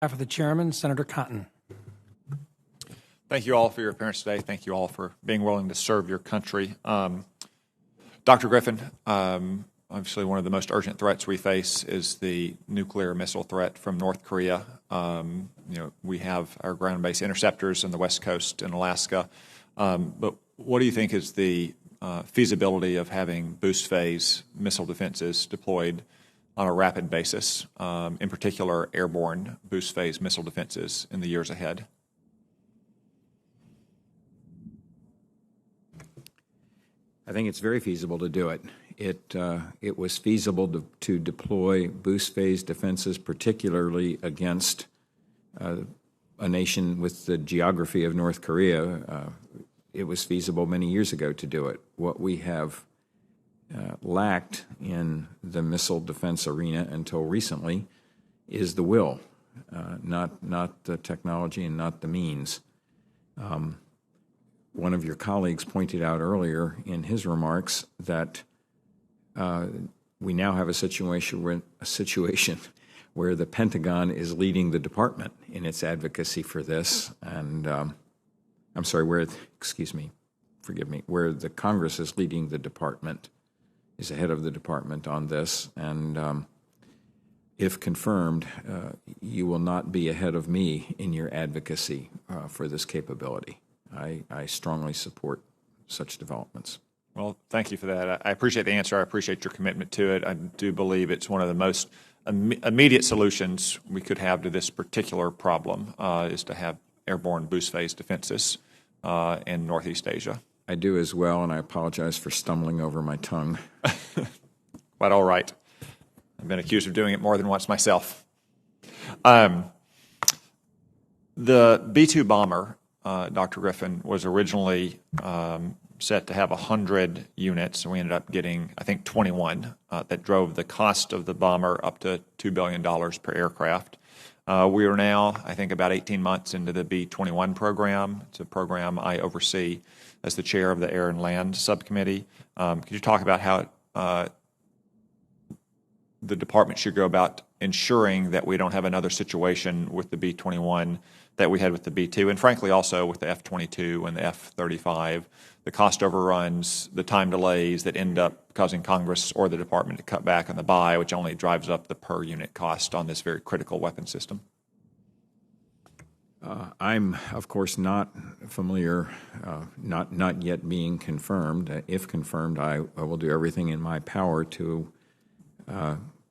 behalf of the chairman, Senator Cotton. Thank you all for your appearance today. Thank you all for being willing to serve your country. Dr. Griffin, obviously one of the most urgent threats we face is the nuclear missile threat from North Korea. We have our ground-based interceptors on the West Coast in Alaska. But what do you think is the feasibility of having boost phase missile defenses deployed on a rapid basis, in particular airborne boost phase missile defenses in the years ahead? I think it's very feasible to do it. It was feasible to deploy boost phase defenses, particularly against a nation with the geography of North Korea. It was feasible many years ago to do it. What we have lacked in the missile defense arena until recently is the will, not the technology and not the means. One of your colleagues pointed out earlier in his remarks that we now have a situation where the Pentagon is leading the department in its advocacy for this, and where the Congress is leading the department, is ahead of the department on this, and if confirmed, you will not be ahead of me in your advocacy for this capability. I strongly support such developments. Well, thank you for that. I appreciate the answer. I appreciate your commitment to it. I do believe it's one of the most immediate solutions we could have to this particular problem is to have airborne boost phase defenses in Northeast Asia. I do as well, and I apologize for stumbling over my tongue. Quite all right. I've been accused of doing it more than once myself. The B-2 bomber, Dr. Griffin, was originally set to have 100 units, and we ended up getting, I think, 21. That drove the cost of the bomber up to $2 billion per aircraft. We are now, I think, about 18 months into the B-21 program. It's a program I oversee as the chair of the Air and Land Subcommittee. Could you talk about how the department should go about ensuring that we don't have another situation with the B-21 that we had with the B-2, and frankly also with the F-22 and the F-35, the cost overruns, the time delays that end up causing Congress or the department to cut back on the buy, which only drives up the per unit cost on this very critical weapon system? I'm, of course, not familiar, not yet being confirmed. If confirmed, I will do everything in my power to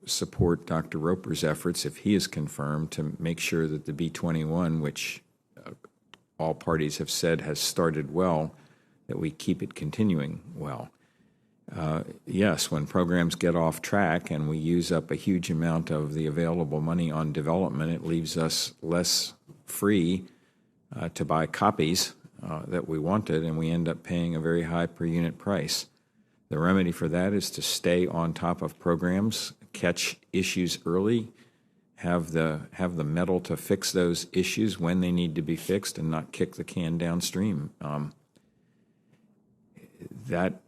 support Dr. Roper's efforts, if he is confirmed, to make sure that the B-21, which all parties have said has started well, that we keep it continuing well. Yes, when programs get off track and we use up a huge amount of the available money on development, it leaves us less free to buy copies that we wanted, and we end up paying a very high per unit price. The remedy for that is to stay on top of programs, catch issues early, have the mettle to fix those issues when they need to be fixed, and not kick the can downstream. That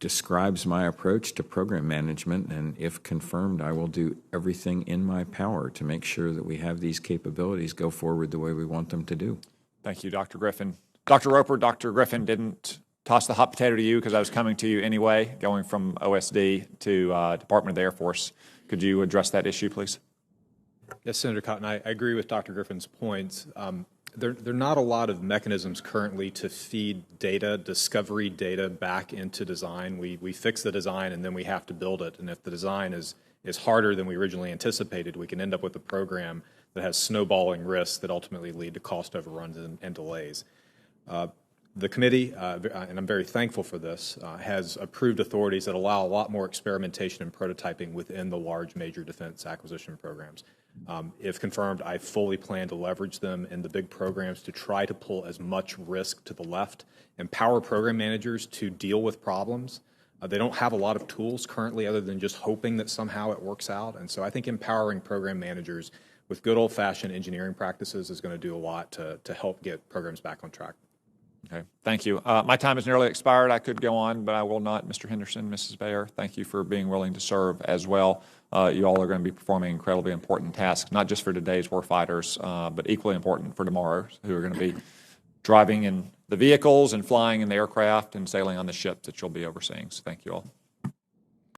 describes my approach to program management, and if confirmed, I will do everything in my power to make sure that we have these capabilities go forward the way we want them to do. Thank you, Dr. Griffin. Dr. Roper, Dr. Griffin didn't toss the hot potato to you because I was coming to you anyway, going from OSD to Department of the Air Force. Could you address that issue, please? Yes, Senator Cotton, I agree with Dr. Griffin's points. There are not a lot of mechanisms currently to feed data, discovery data, back into design. We fix the design and then we have to build it. And if the design is harder than we originally anticipated, we can end up with a program that has snowballing risks that ultimately lead to cost overruns and delays. The committee, and I'm very thankful for this, has approved authorities that allow a lot more experimentation and prototyping within the large major defense acquisition programs. If confirmed, I fully plan to leverage them in the big programs to try to pull as much risk to the left, empower program managers to deal with problems. They don't have a lot of tools currently other than just hoping that somehow it works out. And so I think empowering program managers with good old-fashioned engineering practices is going to do a lot to help get programs back on track. Okay, thank you. My time has nearly expired. I could go on, but I will not. Mr. Henderson, Mrs. Bayer, thank you for being willing to serve as well. You all are going to be performing incredibly important tasks, not just for today's warfighters, but equally important for tomorrow, who are going to be driving in the vehicles and flying in the aircraft and sailing on the ships that you'll be overseeing. So thank you all.